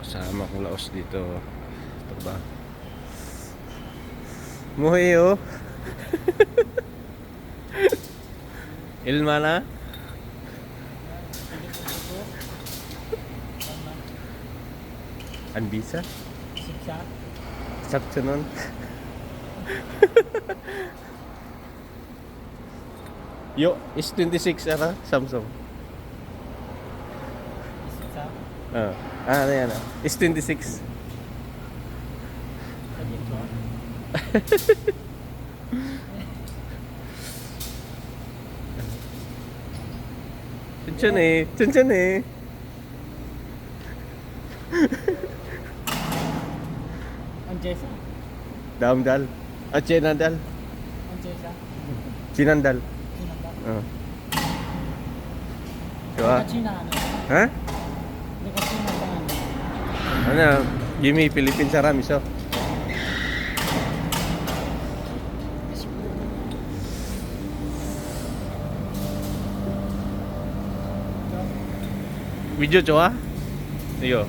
kasama kong laos dito. Ito ba? Muhi oh. Ilmana? Anbisa? Sakto nun. Yo, is 26 ara Samsung. Ano yan ah? Is 26. 천천히. 언제서? 다음 달. 아, 지난달. 언제서? 지난달. 지난달? 좋아. 내가 지나가네. Ha? 내가 지나가네. Ano, Jimmy, Philippine saram iso. Video 좋아? 이거.